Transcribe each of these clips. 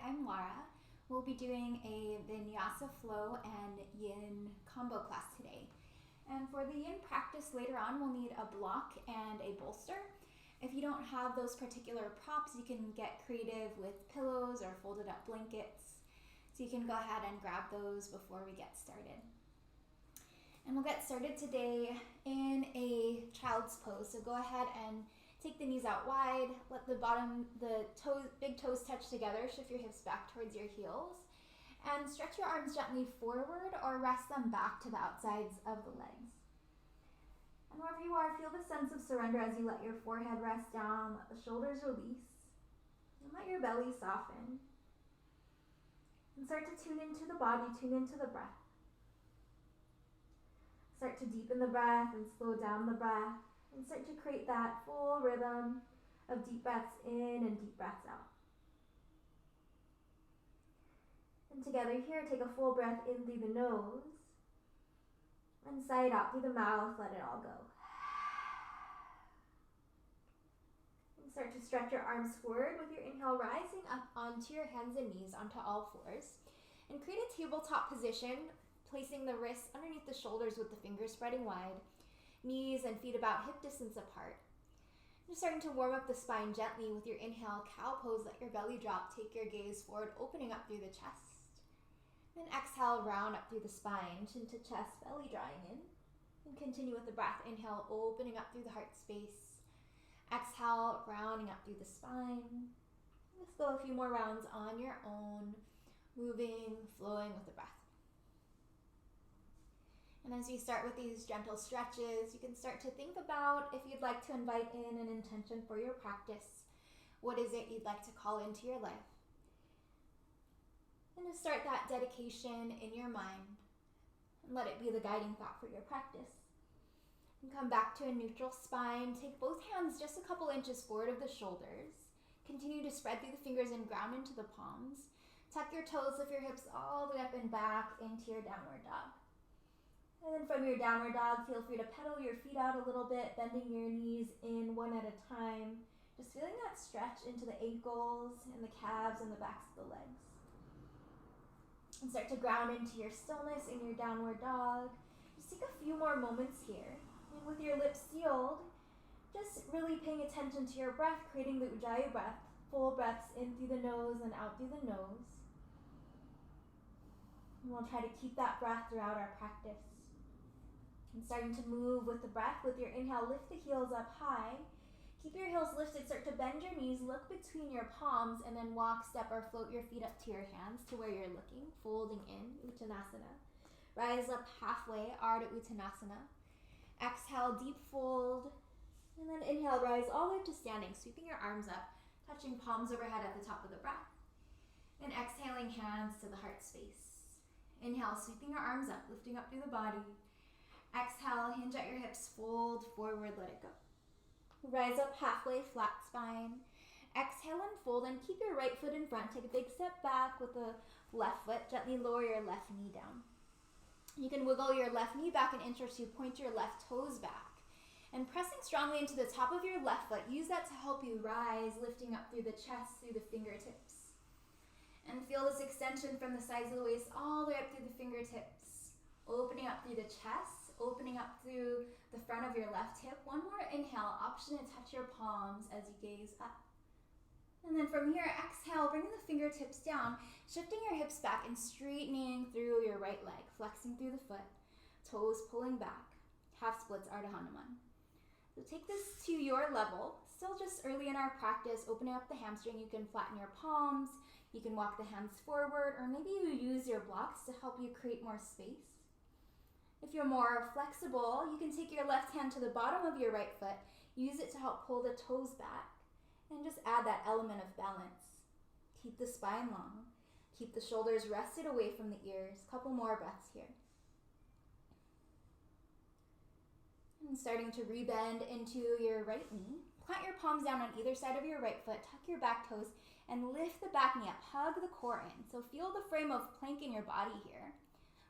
I'm Lara. We'll be doing a Vinyasa flow and yin combo class today. And for the yin practice later on, we'll need a block and a bolster. If you don't have those particular props, you can get creative with pillows or folded up blankets. So you can go ahead and grab those before we get started. And we'll get started today in a child's pose. So go ahead and take the knees out wide, let the big toes touch together, shift your hips back towards your heels, and stretch your arms gently forward or rest them back to the outsides of the legs. And wherever you are, feel the sense of surrender as you let your forehead rest down, let the shoulders release, and let your belly soften. And start to tune into the body, tune into the breath. Start to deepen the breath and slow down the breath, and start to create that full rhythm of deep breaths in and deep breaths out. And together here, take a full breath in through the nose, and sigh it out through the mouth, let it all go. And start to stretch your arms forward with your inhale, rising up onto your hands and knees, onto all fours. And create a tabletop position, placing the wrists underneath the shoulders with the fingers spreading wide, knees and feet about hip distance apart. Just starting to warm up the spine gently with your inhale, cow pose, let your belly drop, take your gaze forward, opening up through the chest. Then exhale, round up through the spine, chin to chest, belly drawing in. And continue with the breath. Inhale, opening up through the heart space. Exhale, rounding up through the spine. Let's go a few more rounds on your own, moving, flowing with the breath. And as you start with these gentle stretches, you can start to think about if you'd like to invite in an intention for your practice. What is it you'd like to call into your life? And to start that dedication in your mind, and let it be the guiding thought for your practice. And come back to a neutral spine. Take both hands just a couple inches forward of the shoulders. Continue to spread through the fingers and ground into the palms. Tuck your toes, lift your hips all the way up and back into your downward dog. And then from your downward dog, feel free to pedal your feet out a little bit, bending your knees in one at a time. Just feeling that stretch into the ankles and the calves and the backs of the legs. And start to ground into your stillness in your downward dog. Just take a few more moments here. And with your lips sealed, just really paying attention to your breath, creating the Ujjayi breath. Full breaths in through the nose and out through the nose. And we'll try to keep that breath throughout our practice. And starting to move with the breath. With your inhale, lift the heels up high. Keep your heels lifted. Start to bend your knees. Look between your palms and then walk, step, or float your feet up to your hands to where you're looking. Folding in, Uttanasana. Rise up halfway, Ardha Uttanasana. Exhale, deep fold. And then inhale, rise all the way to standing. Sweeping your arms up, touching palms overhead at the top of the breath. And exhaling, hands to the heart space. Inhale, sweeping your arms up, lifting up through the body. Exhale, hinge at your hips, fold forward, let it go. Rise up halfway, flat spine. Exhale and fold, and keep your right foot in front. Take a big step back with the left foot. Gently lower your left knee down. You can wiggle your left knee back an inch or two, point your left toes back. And pressing strongly into the top of your left foot, use that to help you rise, lifting up through the chest, through the fingertips. And feel this extension from the sides of the waist all the way up through the fingertips. Opening up through the chest, opening up through the front of your left hip. One more inhale, option to touch your palms as you gaze up. And then from here, exhale, bringing the fingertips down, shifting your hips back and straightening through your right leg, flexing through the foot, toes pulling back, half splits, Ardha Hanuman. So take this to your level, still just early in our practice, opening up the hamstring. You can flatten your palms, you can walk the hands forward, or maybe you use your blocks to help you create more space. If you're more flexible, you can take your left hand to the bottom of your right foot, use it to help pull the toes back, and just add that element of balance. Keep the spine long. Keep the shoulders rested away from the ears. Couple more breaths here. And starting to rebend into your right knee. Plant your palms down on either side of your right foot. Tuck your back toes and lift the back knee up. Hug the core in. So feel the frame of plank in your body here.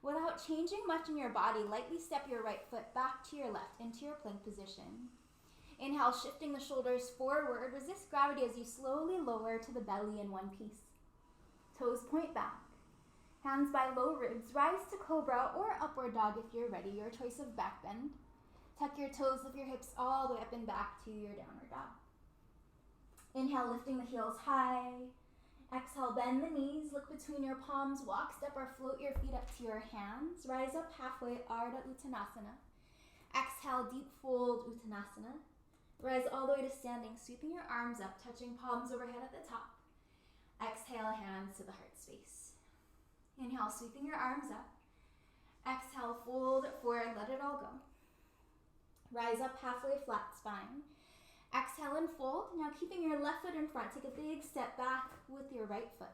Without changing much in your body, lightly step your right foot back to your left into your plank position. Inhale, shifting the shoulders forward. Resist gravity as you slowly lower to the belly in one piece. Toes point back. Hands by low ribs. Rise to cobra or upward dog if you're ready. Your choice of back bend. Tuck your toes, lift your hips all the way up and back to your downward dog. Inhale, lifting the heels high. Exhale, bend the knees, look between your palms, walk, step, or float your feet up to your hands. Rise up halfway, Ardha Uttanasana. Exhale, deep fold, Uttanasana. Rise all the way to standing, sweeping your arms up, touching palms overhead at the top. Exhale, hands to the heart space. Inhale, sweeping your arms up. Exhale, fold it forward, let it all go. Rise up halfway, flat spine. Exhale and fold. Now keeping your left foot in front, take a big step back with your right foot.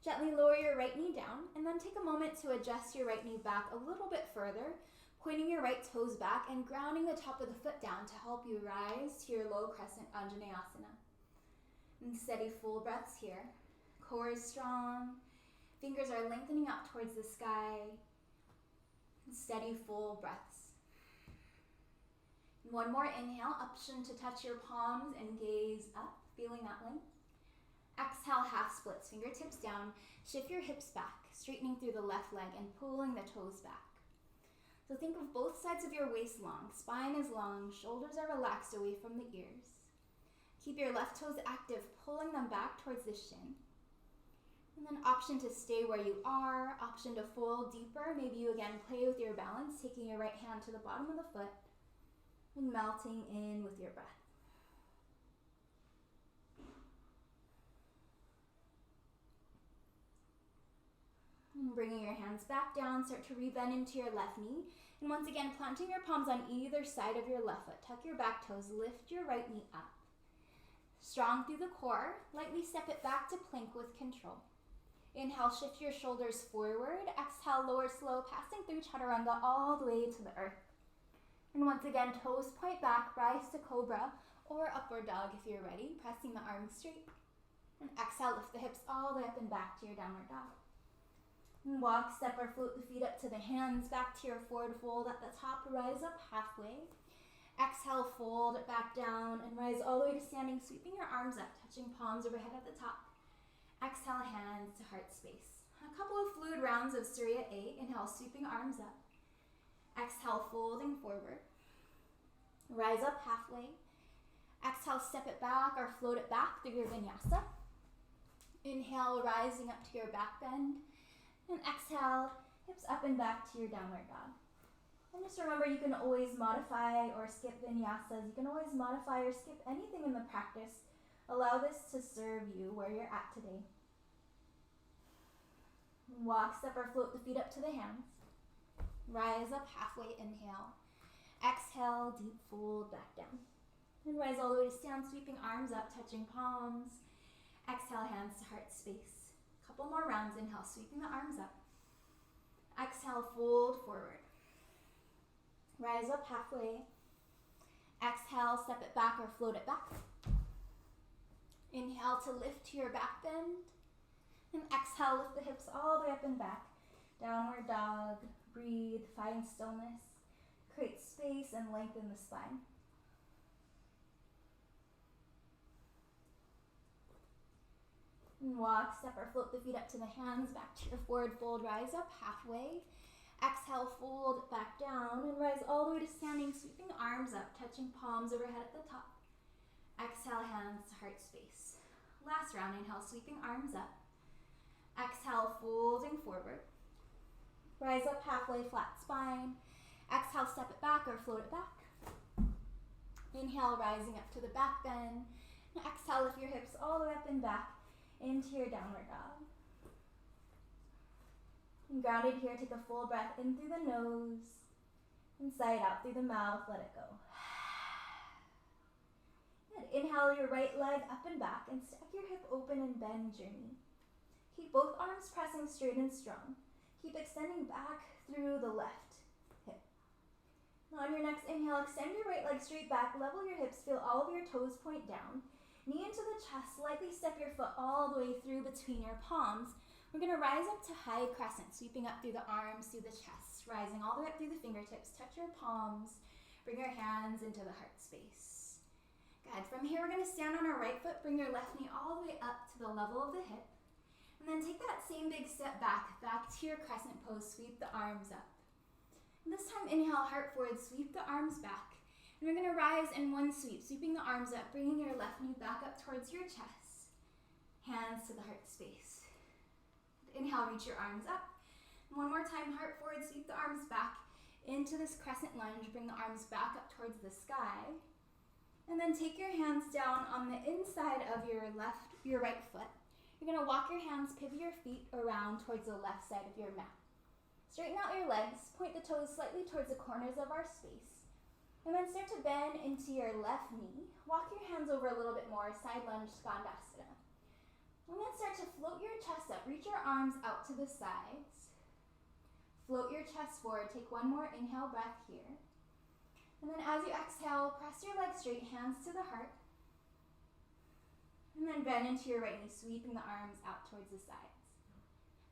Gently lower your right knee down, and then take a moment to adjust your right knee back a little bit further, pointing your right toes back and grounding the top of the foot down to help you rise to your low crescent Anjaneyasana. And steady full breaths here. Core is strong. Fingers are lengthening up towards the sky. And steady full breaths. One more inhale, option to touch your palms and gaze up, feeling that length. Exhale, half splits, fingertips down. Shift your hips back, straightening through the left leg and pulling the toes back. So think of both sides of your waist long. Spine is long, shoulders are relaxed away from the ears. Keep your left toes active, pulling them back towards the shin. And then option to stay where you are, option to fold deeper. Maybe you again play with your balance, taking your right hand to the bottom of the foot and melting in with your breath. And bringing your hands back down, start to rebend into your left knee. And once again, planting your palms on either side of your left foot. Tuck your back toes, lift your right knee up. Strong through the core, lightly step it back to plank with control. Inhale, shift your shoulders forward. Exhale, lower slow, passing through chaturanga all the way to the earth. And once again, toes point back, rise to cobra or upward dog if you're ready, pressing the arms straight. And exhale, lift the hips all the way up and back to your downward dog. And walk, step, or float the feet up to the hands, back to your forward fold at the top, rise up halfway. Exhale, fold it back down and rise all the way to standing, sweeping your arms up, touching palms overhead at the top. Exhale, hands to heart space. A couple of fluid rounds of Surya A. Inhale, sweeping arms up. Exhale, folding forward. Rise up halfway. Exhale, step it back or float it back through your vinyasa. Inhale, rising up to your back bend. And exhale, hips up and back to your downward dog. And just remember, you can always modify or skip vinyasas. You can always modify or skip anything in the practice. Allow this to serve you where you're at today. Walk, step, or float the feet up to the hands. Rise up halfway, inhale. Exhale, deep fold back down. And rise all the way to stand, sweeping arms up, touching palms. Exhale, hands to heart space. Couple more rounds, inhale, sweeping the arms up. Exhale, fold forward. Rise up halfway. Exhale, step it back or float it back. Inhale to lift to your back bend. And exhale, lift the hips all the way up and back. Downward dog. Breathe, find stillness. Create space and lengthen the spine. And walk, step, or float the feet up to the hands, back to your forward fold. Rise up halfway. Exhale, fold back down and rise all the way to standing, sweeping arms up, touching palms overhead at the top. Exhale, hands to heart space. Last round, inhale, sweeping arms up. Exhale, folding forward. Rise up halfway, flat spine. Exhale, step it back or float it back. Inhale, rising up to the back bend. And exhale, lift your hips all the way up and back into your downward dog. And grounded here, take a full breath in through the nose. And sigh out through the mouth, let it go. Good. Inhale your right leg up and back and stack your hip open and bend your knee. Keep both arms pressing straight and strong. Keep extending back through the left hip. Now on your next inhale, extend your right leg straight back, level your hips, feel all of your toes point down. Knee into the chest, slightly step your foot all the way through between your palms. We're going to rise up to high crescent, sweeping up through the arms, through the chest, rising all the way up through the fingertips. Touch your palms, bring your hands into the heart space. Good. From here, we're going to stand on our right foot, bring your left knee all the way up to the level of the hip. And then take that same big step back to your crescent pose, sweep the arms up. And this time, inhale, heart forward, sweep the arms back. And we're gonna rise in one sweep, sweeping the arms up, bringing your left knee back up towards your chest. Hands to the heart space. Inhale, reach your arms up. And one more time, heart forward, sweep the arms back into this crescent lunge, bring the arms back up towards the sky. And then take your hands down on the inside of your right foot. You're gonna walk your hands, pivot your feet around towards the left side of your mat. Straighten out your legs, point the toes slightly towards the corners of our space. And then start to bend into your left knee. Walk your hands over a little bit more, side lunge, skandasana. And then start to float your chest up, reach your arms out to the sides. Float your chest forward, take one more inhale breath here. And then as you exhale, press your legs straight, hands to the heart. And then bend into your right knee, sweeping the arms out towards the sides.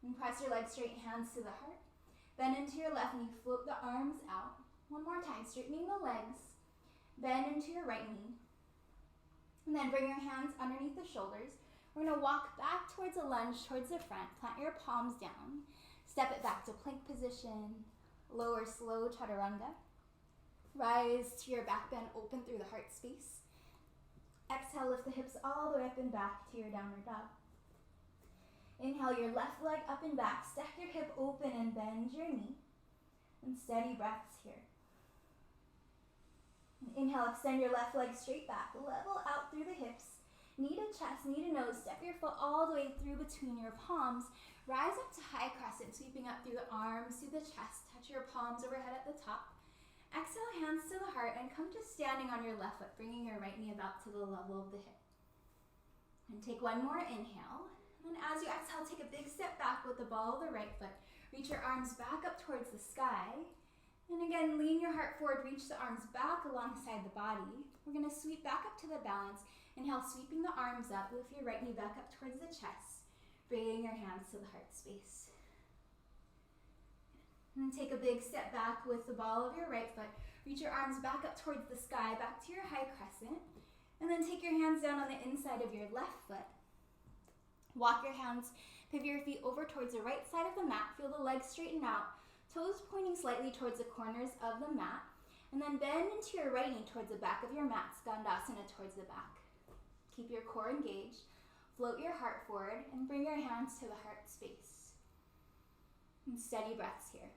And press your legs straight, hands to the heart. Bend into your left knee, float the arms out. One more time, straightening the legs. Bend into your right knee. And then bring your hands underneath the shoulders. We're gonna walk back towards a lunge, towards the front. Plant your palms down. Step it back to plank position. Lower slow chaturanga. Rise to your back bend, open through the heart space. Exhale, lift the hips all the way up and back to your downward dog. Inhale your left leg up and back. Stack your hip open and bend your knee. And steady breaths here. Inhale, extend your left leg straight back. Level out through the hips. Knee to chest, knee to nose. Step your foot all the way through between your palms. Rise up to high crescent, sweeping up through the arms, through the chest. Touch your palms overhead at the top. Exhale, hands to the heart, and come to standing on your left foot, bringing your right knee about to the level of the hip. And take one more inhale. And as you exhale, take a big step back with the ball of the right foot. Reach your arms back up towards the sky. And again, lean your heart forward, reach the arms back alongside the body. We're gonna sweep back up to the balance. Inhale, sweeping the arms up, lift your right knee back up towards the chest, bringing your hands to the heart space. And take a big step back with the ball of your right foot. Reach your arms back up towards the sky, back to your high crescent. And then take your hands down on the inside of your left foot. Walk your hands, pivot your feet over towards the right side of the mat. Feel the legs straighten out, toes pointing slightly towards the corners of the mat. And then bend into your right knee towards the back of your mat, skandasana towards the back. Keep your core engaged. Float your heart forward and bring your hands to the heart space. And steady breaths here.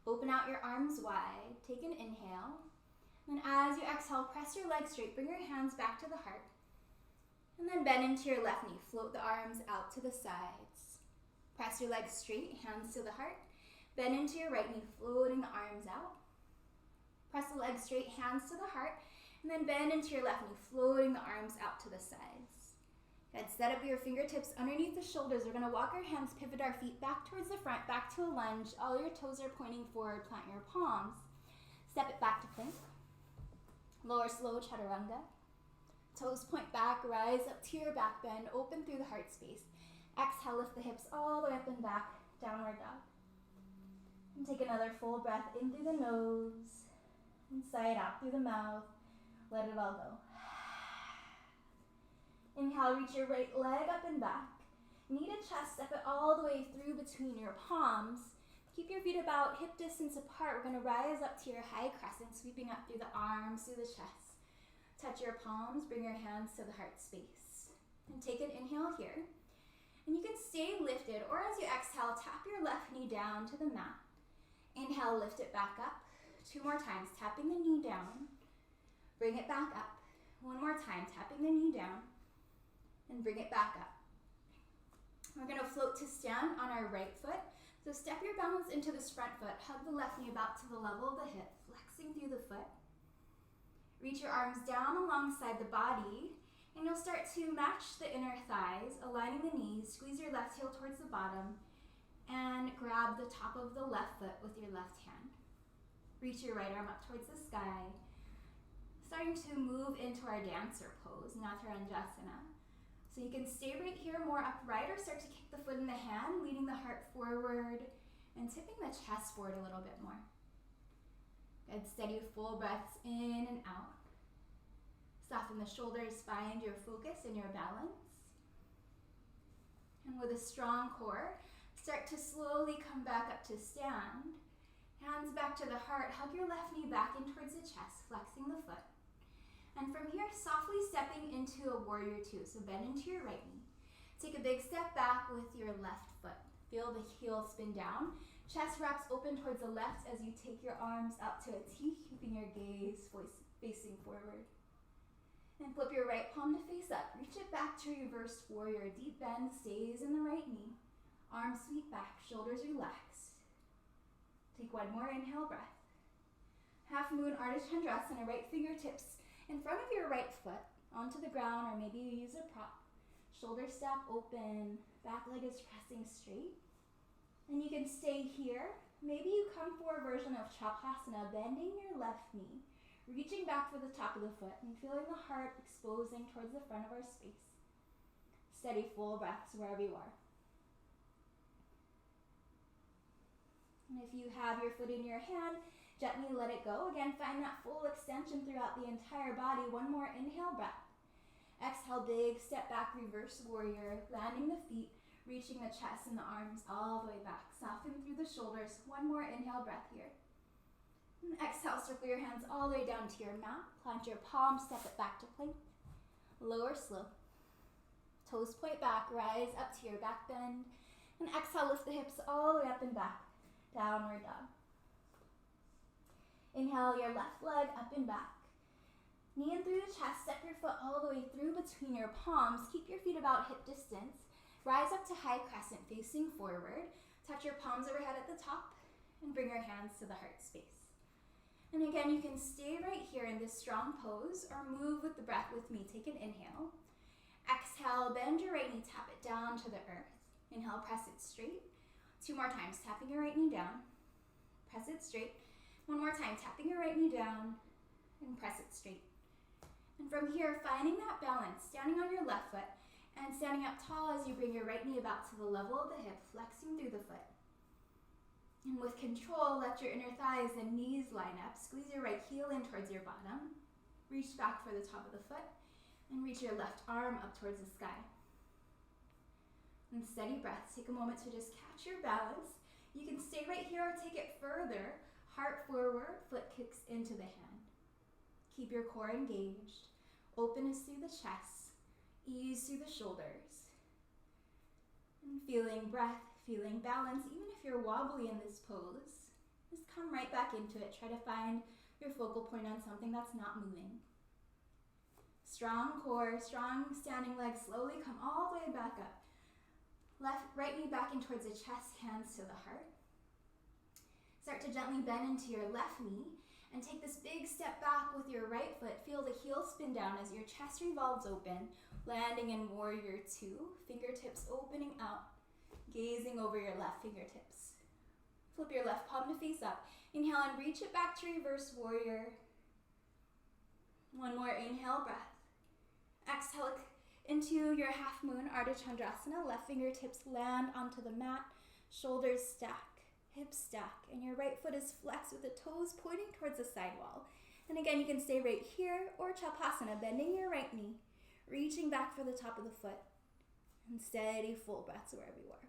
Open out your arms wide. Take an inhale. And as you exhale, press your legs straight. Bring your hands back to the heart. And then bend into your left knee. Float the arms out to the sides. Press your legs straight, hands to the heart. Bend into your right knee, floating the arms out. Press the legs straight, hands to the heart. And then bend into your left knee, floating the arms out to the sides. Good. Set up your fingertips underneath the shoulders. We're gonna walk our hands, pivot our feet back towards the front, back to a lunge. All your toes are pointing forward, plant your palms. Step it back to plank. Lower slow chaturanga. Toes point back, rise up to your back bend, open through the heart space. Exhale, lift the hips all the way up and back, downward dog. And take another full breath in through the nose, and sigh it out through the mouth. Let it all go. Inhale, reach your right leg up and back. Knee to chest, step it all the way through between your palms. Keep your feet about hip distance apart. We're gonna rise up to your high crescent, sweeping up through the arms, through the chest. Touch your palms, bring your hands to the heart space. And take an inhale here. And you can stay lifted, or as you exhale, tap your left knee down to the mat. Inhale, lift it back up. 2 more times, tapping the knee down. Bring it back up. 1 more time, tapping the knee down. And bring it back up. We're gonna float to stand on our right foot. So step your balance into this front foot. Hug the left knee about to the level of the hip, flexing through the foot. Reach your arms down alongside the body, and you'll start to match the inner thighs, aligning the knees. Squeeze your left heel towards the bottom, and grab the top of the left foot with your left hand. Reach your right arm up towards the sky. Starting to move into our dancer pose, Natarajanasana. So you can stay right here, more upright, or start to kick the foot in the hand, leading the heart forward, and tipping the chest forward a little bit more. Good, steady full breaths in and out. Soften the shoulders, find your focus and your balance. With a strong core, start to slowly come back up to stand. Hands back to the heart, hug your left knee back in towards the chest, flexing the foot. And from here, softly stepping into a warrior two. So bend into your right knee. Take a big step back with your left foot. Feel the heel spin down. Chest wraps open towards the left as you take your arms up to a T, keeping your gaze facing forward. And flip your right palm to face up. Reach it back to reverse warrior. Deep bend stays in the right knee. Arms sweep back, shoulders relaxed. Take one more inhale breath. Half moon Ardha Chandrasana, right fingertips in front of your right foot onto the ground, or maybe you use a prop. Shoulders stack open, back leg is pressing straight. And you can stay here. Maybe you come for a version of Chakrasana, bending your left knee, reaching back for the top of the foot and feeling the heart exposing towards the front of our space. Steady full breaths wherever you are. And if you have your foot in your hand, gently let it go. Again, find that full extension throughout the entire body. One more inhale breath. Exhale, big step back, reverse warrior, landing the feet, reaching the chest and the arms all the way back. Soften through the shoulders. One more inhale breath here. And exhale, circle your hands all the way down to your mat. Plant your palms, step it back to plank. Lower slow. Toes point back, rise up to your back bend. And exhale, lift the hips all the way up and back. Downward dog. Inhale your left leg up and back. Knee in through the chest, step your foot all the way through between your palms. Keep your feet about hip distance. Rise up to high crescent facing forward. Touch your palms overhead at the top and bring your hands to the heart space. And again, you can stay right here in this strong pose or move with the breath with me. Take an inhale. Exhale, bend your right knee, tap it down to the earth. Inhale, press it straight. 2 more times, tapping your right knee down. Press it straight. 1 more time, tapping your right knee down and press it straight. And from here, finding that balance, standing on your left foot and standing up tall as you bring your right knee about to the level of the hip, flexing through the foot. And with control, let your inner thighs and knees line up. Squeeze your right heel in towards your bottom. Reach back for the top of the foot and reach your left arm up towards the sky. And steady breath. Take a moment to just catch your balance. You can stay right here or take it further. Heart forward, foot kicks into the hand. Keep your core engaged. Openness through the chest. Ease through the shoulders. And feeling breath, feeling balance. Even if you're wobbly in this pose, just come right back into it. Try to find your focal point on something that's not moving. Strong core, strong standing legs. Slowly come all the way back up. Right knee back in towards the chest, hands to the heart. Start to gently bend into your left knee and take this big step back with your right foot. Feel the heel spin down as your chest revolves open, landing in warrior two. Fingertips opening out, gazing over your left fingertips. Flip your left palm to face up. Inhale and reach it back to reverse warrior. 1 more inhale breath. Exhale into your half moon Ardha Chandrasana. Left fingertips land onto the mat, shoulders stack, hips stack, and your right foot is flexed with the toes pointing towards the sidewall. And again, you can stay right here or Chakrasana, bending your right knee, reaching back for the top of the foot, and steady full breaths wherever you are.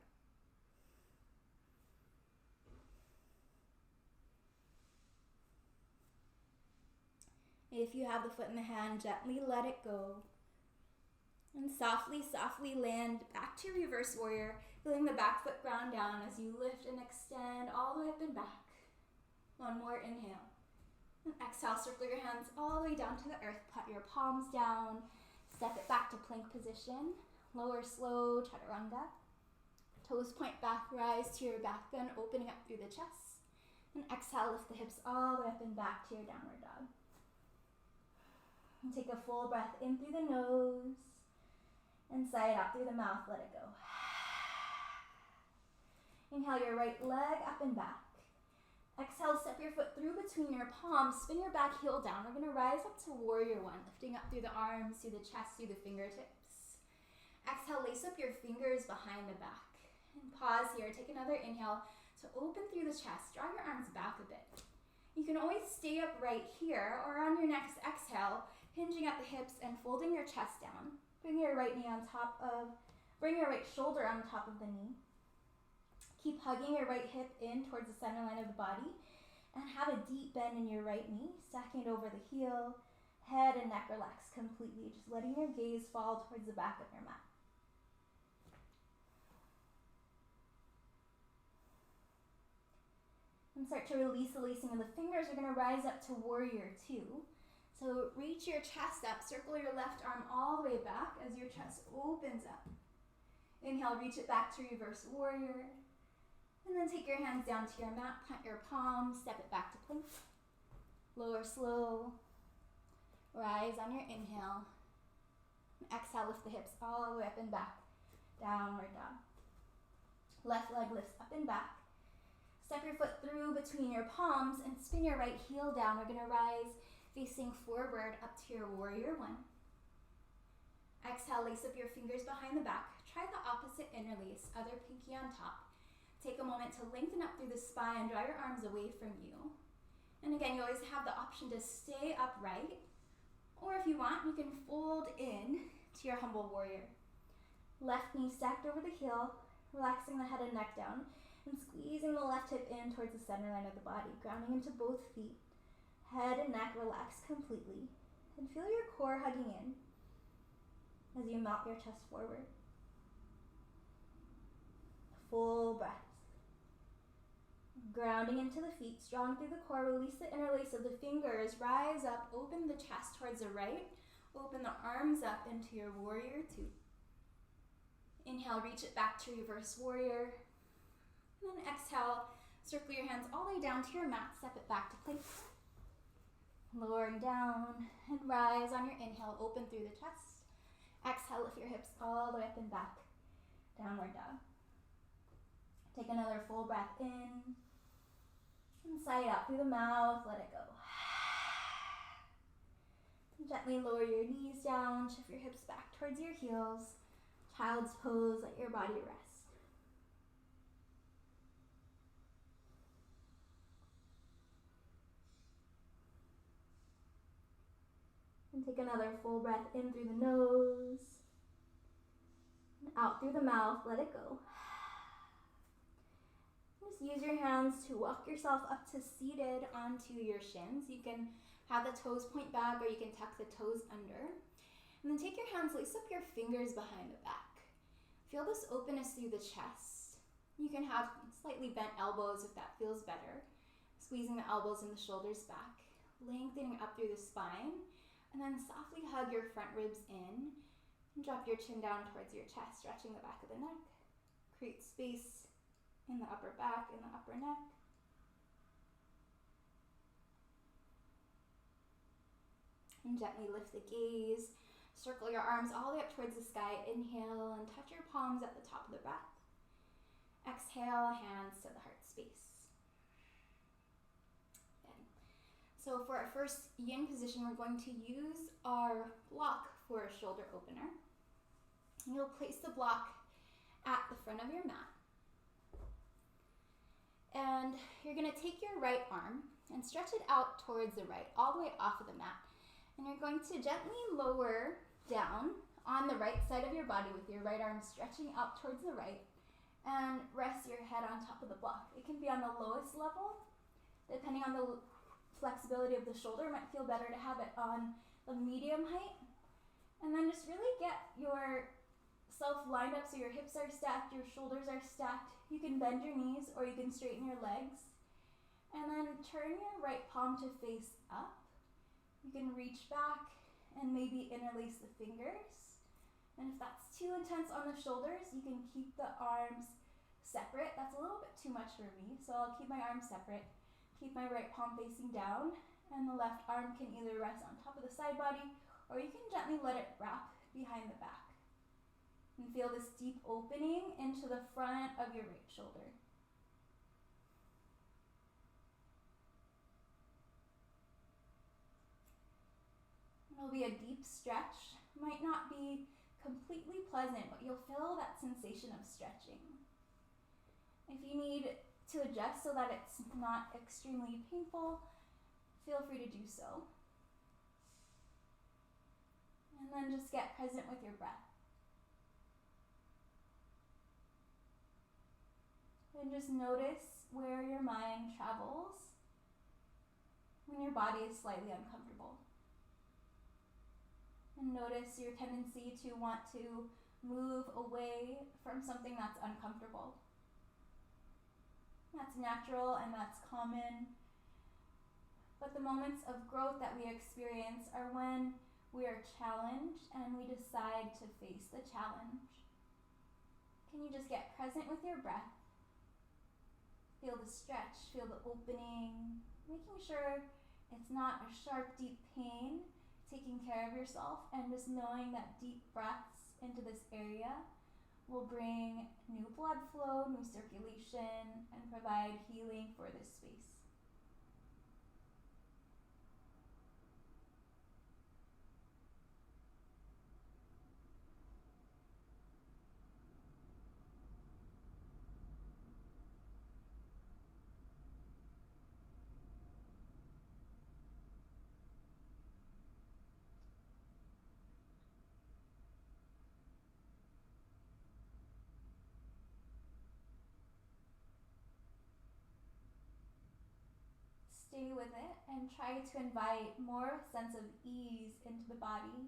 If you have the foot in the hand, gently let it go. And softly, softly land back to reverse warrior, feeling the back foot ground down as you lift and extend all the way up and back. 1 more inhale. And exhale, circle your hands all the way down to the earth. Put your palms down. Step it back to plank position. Lower slow, chaturanga. Toes point back, rise to your back bend, opening up through the chest. And exhale, lift the hips all the way up and back to your downward dog. And take a full breath in through the nose. And sigh it out through the mouth, let it go. Inhale your right leg up and back. Exhale, step your foot through between your palms, spin your back heel down. We're gonna rise up to warrior one, lifting up through the arms, through the chest, through the fingertips. Exhale, lace up your fingers behind the back. And pause here, take another inhale to open through the chest. Draw your arms back a bit. You can always stay up right here or on your next exhale, hinging at the hips and folding your chest down. Bring your right knee on top of Bring your right shoulder on top of the knee. Keep hugging your right hip in towards the center line of the body, and have a deep bend in your right knee, stacking it over the heel. Head and neck relax completely, just letting your gaze fall towards the back of your mat. And start to release the lacing of the fingers. You're going to rise up to warrior two. So reach your chest up, circle your left arm all the way back as your chest opens up. Inhale, reach it back to reverse warrior. And then take your hands down to your mat, plant your palms, step it back to plank. Lower slow. Rise on your inhale. And exhale, lift the hips all the way up and back. Downward dog. Left leg lifts up and back. Step your foot through between your palms and spin your right heel down. We're going to rise facing forward up to your warrior one. Exhale, lace up your fingers behind the back. Try the opposite interlace, other pinky on top. Take a moment to lengthen up through the spine, draw your arms away from you. And again, you always have the option to stay upright, or if you want, you can fold in to your humble warrior. Left knee stacked over the heel, relaxing the head and neck down, and squeezing the left hip in towards the center line of the body, grounding into both feet. Head and neck relax completely, and feel your core hugging in as you melt your chest forward. Full breaths. Grounding into the feet, strong through the core, release the interlace of the fingers, rise up, open the chest towards the right, open the arms up into your warrior two. Inhale, reach it back to reverse warrior, and then exhale, circle your hands all the way down to your mat, step it back to plank. Lowering down, and rise on your inhale, open through the chest. Exhale, lift your hips all the way up and back, downward dog. Take another full breath in, and sigh it out through the mouth, let it go. Gently lower your knees down, shift your hips back towards your heels. Child's pose, let your body rest. And take another full breath in through the nose, and out through the mouth, let it go. Just use your hands to walk yourself up to seated onto your shins. You can have the toes point back, or you can tuck the toes under. And then take your hands, lace up your fingers behind the back. Feel this openness through the chest. You can have slightly bent elbows if that feels better. Squeezing the elbows and the shoulders back, lengthening up through the spine, and then softly hug your front ribs in, and drop your chin down towards your chest, stretching the back of the neck. Create space in the upper back, in the upper neck. And gently lift the gaze. Circle your arms all the way up towards the sky. Inhale and touch your palms at the top of the breath. Exhale, hands to the heart space. Good. So for our first yin position, we're going to use our block for a shoulder opener. And you'll place the block at the front of your mat. And you're going to take your right arm and stretch it out towards the right, all the way off of the mat. And you're going to gently lower down on the right side of your body with your right arm stretching out towards the right, and rest your head on top of the block. It can be on the lowest level. Depending on the flexibility of the shoulder, it might feel better to have it on a medium height. And then just really get yourself lined up so your hips are stacked, your shoulders are stacked. You can bend your knees or you can straighten your legs. And then turn your right palm to face up. You can reach back and maybe interlace the fingers. And if that's too intense on the shoulders, you can keep the arms separate. That's a little bit too much for me, so I'll keep my arms separate. Keep my right palm facing down, and the left arm can either rest on top of the side body, or you can gently let it wrap behind the back. And feel this deep opening into the front of your right shoulder. It'll be a deep stretch. Might not be completely pleasant, but you'll feel that sensation of stretching. If you need to adjust so that it's not extremely painful, feel free to do so. And then just get present with your breath. And just notice where your mind travels when your body is slightly uncomfortable. And notice your tendency to want to move away from something that's uncomfortable. That's natural and that's common. But the moments of growth that we experience are when we are challenged and we decide to face the challenge. Can you just get present with your breath? Feel the stretch, feel the opening, making sure it's not a sharp, deep pain, taking care of yourself, and just knowing that deep breaths into this area will bring new blood flow, new circulation, and provide healing for this space. Stay with it and try to invite more sense of ease into the body.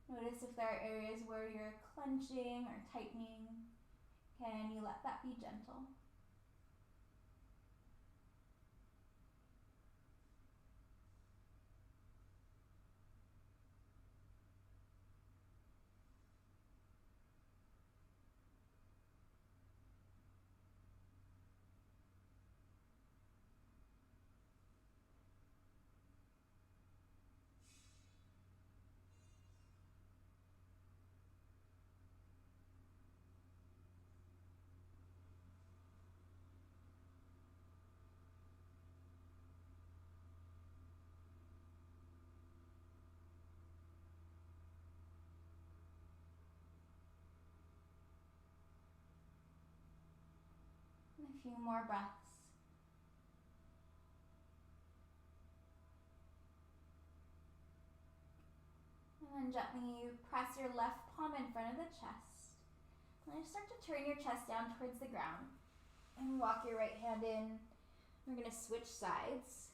Notice if there are areas where you're clenching or tightening. Can you let that be gentle? And a few more breaths. And then gently press your left palm in front of the chest. And then start to turn your chest down towards the ground. And walk your right hand in. We're going to switch sides.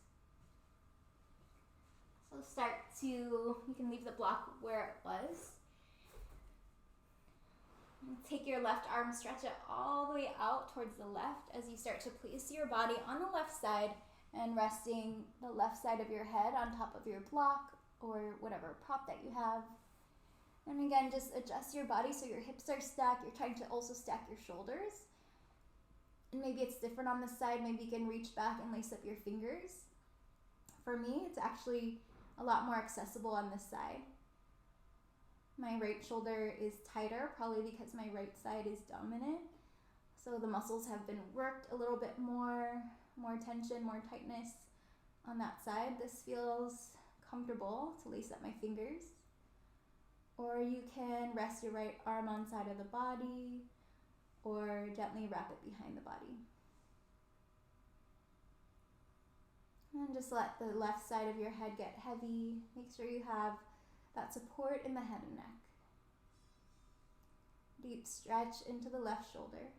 So you can leave the block where it was. And take your left arm, stretch it all the way out towards the left as you start to place your body on the left side and resting the left side of your head on top of your block or whatever prop that you have. And again, just adjust your body so your hips are stacked. You're trying to also stack your shoulders. And maybe it's different on this side. Maybe you can reach back and lace up your fingers. For me, it's actually a lot more accessible on this side. My right shoulder is tighter, probably because my right side is dominant. So the muscles have been worked a little bit more tension, more tightness on that side. This feels comfortable to lace up my fingers. Or you can rest your right arm on side of the body or gently wrap it behind the body. And just let the left side of your head get heavy. Make sure you have that support in the head and neck. Deep stretch into the left shoulder.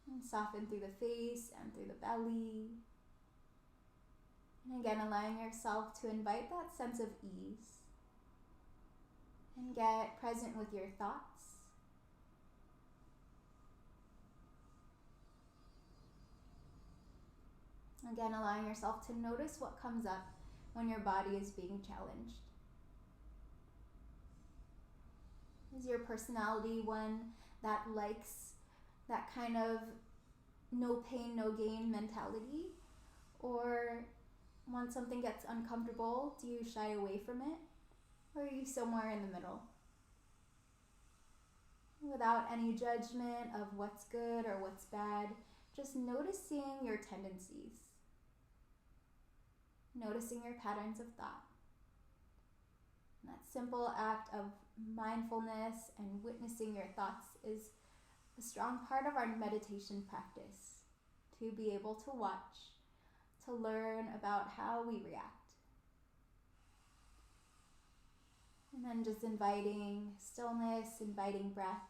And soften through the face and through the belly. And again, allowing yourself to invite that sense of ease. And get present with your thoughts. Again, allowing yourself to notice what comes up when your body is being challenged. Is your personality one that likes that kind of no pain, no gain mentality? Or once something gets uncomfortable, do you shy away from it? Or are you somewhere in the middle? Without any judgment of what's good or what's bad, just noticing your tendencies. Noticing your patterns of thought. And that simple act of mindfulness and witnessing your thoughts is a strong part of our meditation practice. To be able to watch, to learn about how we react. And then just inviting stillness, inviting breath,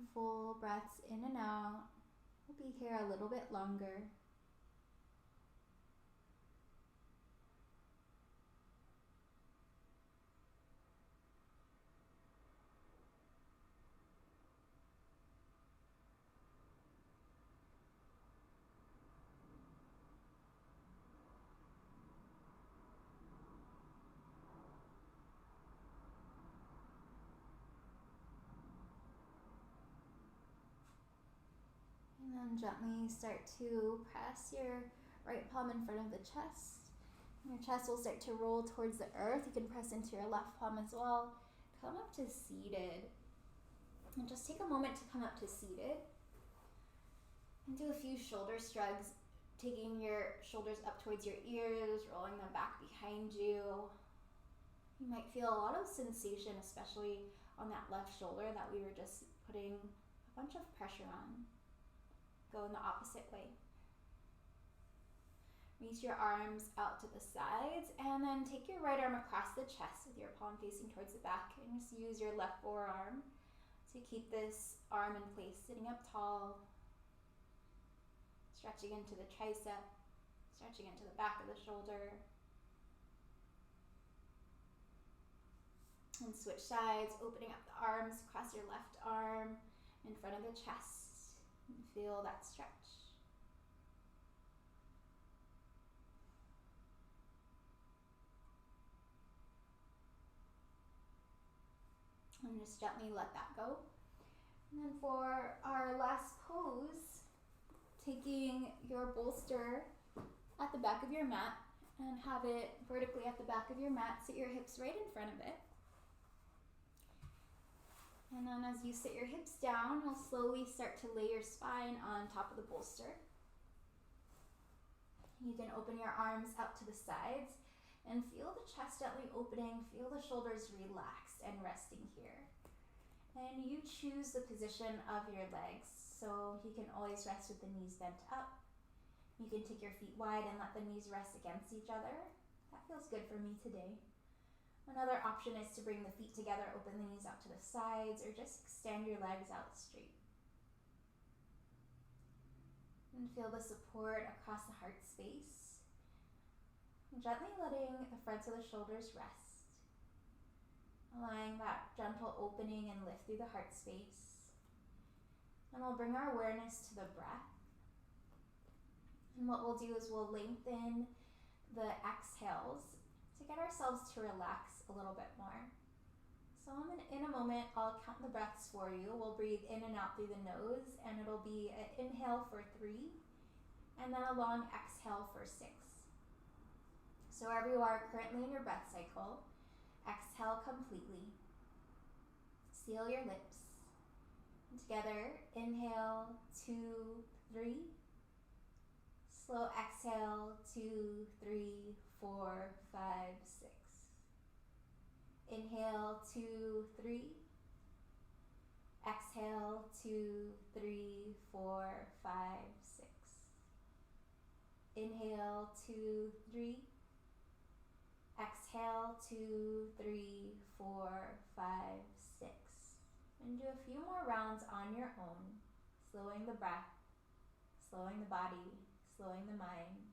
And full breaths in and out. We'll be here a little bit longer. And then gently start to press your right palm in front of the chest. Your chest will start to roll towards the earth. You can press into your left palm as well. Come up to seated. And just take a moment to come up to seated. And do a few shoulder shrugs, taking your shoulders up towards your ears, rolling them back behind you. You might feel a lot of sensation, especially on that left shoulder that we were just putting a bunch of pressure on. Go in the opposite way. Reach your arms out to the sides and then take your right arm across the chest with your palm facing towards the back and just use your left forearm to keep this arm in place, sitting up tall, stretching into the tricep, stretching into the back of the shoulder. And switch sides, opening up the arms, cross your left arm in front of the chest and feel that stretch. And just gently let that go. And then for our last pose, taking your bolster at the back of your mat and have it vertically at the back of your mat, sit your hips right in front of it. And then as you sit your hips down, you'll slowly start to lay your spine on top of the bolster. You can open your arms out to the sides and feel the chest gently opening, feel the shoulders relaxed and resting here. And you choose the position of your legs, so you can always rest with the knees bent up. You can take your feet wide and let the knees rest against each other. That feels good for me today. Another option is to bring the feet together, open the knees out to the sides, or just extend your legs out straight. And feel the support across the heart space. Gently letting the fronts of the shoulders rest. Allowing that gentle opening and lift through the heart space. And we'll bring our awareness to the breath. And what we'll do is we'll lengthen the exhales to get ourselves to relax a little bit more. So in a moment, I'll count the breaths for you. We'll breathe in and out through the nose, and it'll be an inhale for 3, and then a long exhale for 6. So wherever you are currently in your breath cycle, exhale completely. Seal your lips. And together, inhale, 2, 3. Slow exhale, 2, 3, 4, 5, 6. Inhale, 2, 3. Exhale, 2, 3, 4, 5, 6. Inhale, 2, 3. Exhale, 2, 3, 4, 5, 6. And do a few more rounds on your own, slowing the breath, slowing the body, slowing the mind.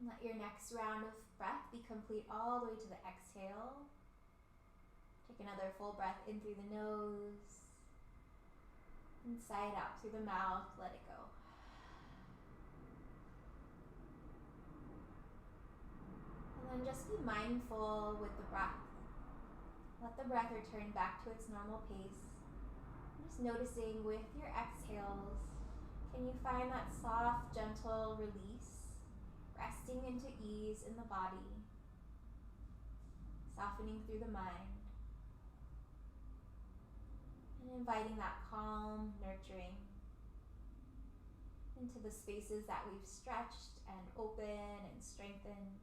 Let your next round of breath be complete all the way to the exhale. Take another full breath in through the nose. And sigh it out through the mouth. Let it go. And then just be mindful with the breath. Let the breath return back to its normal pace. Just noticing with your exhales, can you find that soft, gentle release? Resting into ease in the body, softening through the mind. And And inviting that calm, nurturing into the spaces that we've stretched and opened and strengthened.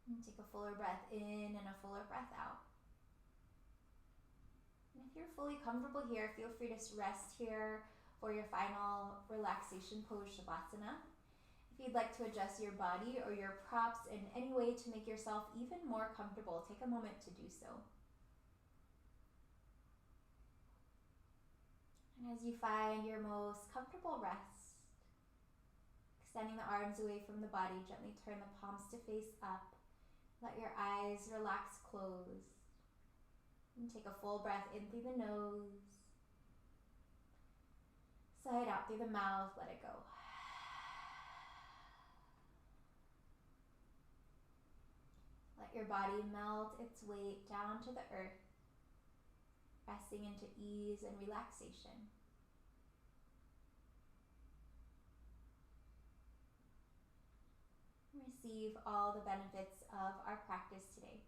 And take a fuller breath in and a fuller breath out. And if you're fully comfortable here, feel free to rest here for your final relaxation pose, Shavasana. If you'd like to adjust your body or your props in any way to make yourself even more comfortable, take a moment to do so. And as you find your most comfortable rest, extending the arms away from the body, gently turn the palms to face up. Let your eyes relax closed. And take a full breath in through the nose. Sigh it out through the mouth, let it go. Let your body melt its weight down to the earth, resting into ease and relaxation. Receive all the benefits of our practice today.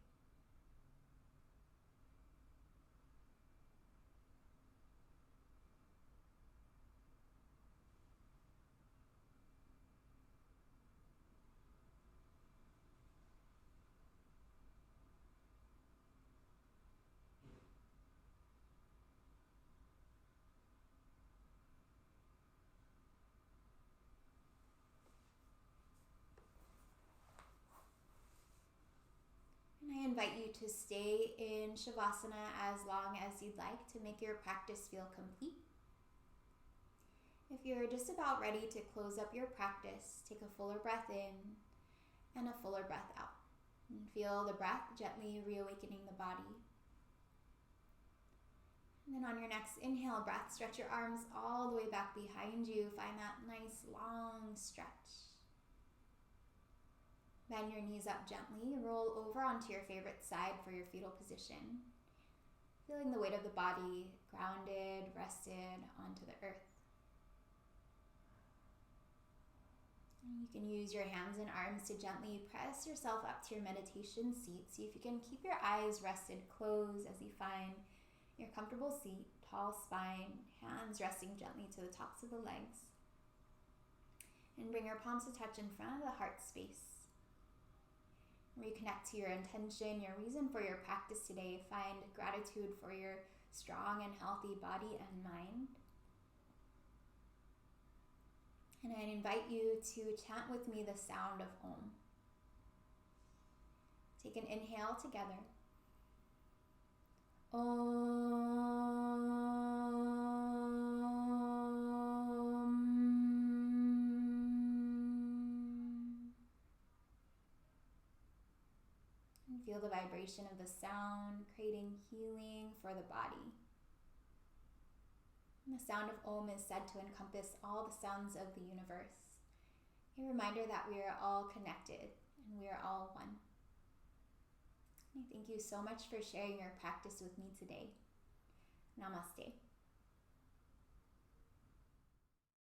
And I invite you to stay in Shavasana as long as you'd like to make your practice feel complete. If you're just about ready to close up your practice, take a fuller breath in and a fuller breath out. And feel the breath gently reawakening the body. And then on your next inhale breath, stretch your arms all the way back behind you. Find that nice long stretch. Bend your knees up gently. Roll over onto your favorite side for your fetal position. Feeling the weight of the body grounded, rested onto the earth. And you can use your hands and arms to gently press yourself up to your meditation seat. See if you can keep your eyes rested closed as you find your comfortable seat, tall spine, hands resting gently to the tops of the legs. And bring your palms to touch in front of the heart space. Reconnect to your intention, your reason for your practice today. Find gratitude for your strong and healthy body and mind. And I invite you to chant with me the sound of Om. Take an inhale together. Om. And feel the vibration of the sound, creating healing for the body. And the sound of Om is said to encompass all the sounds of the universe. A reminder that we are all connected and we are all one. And I thank you so much for sharing your practice with me today. Namaste.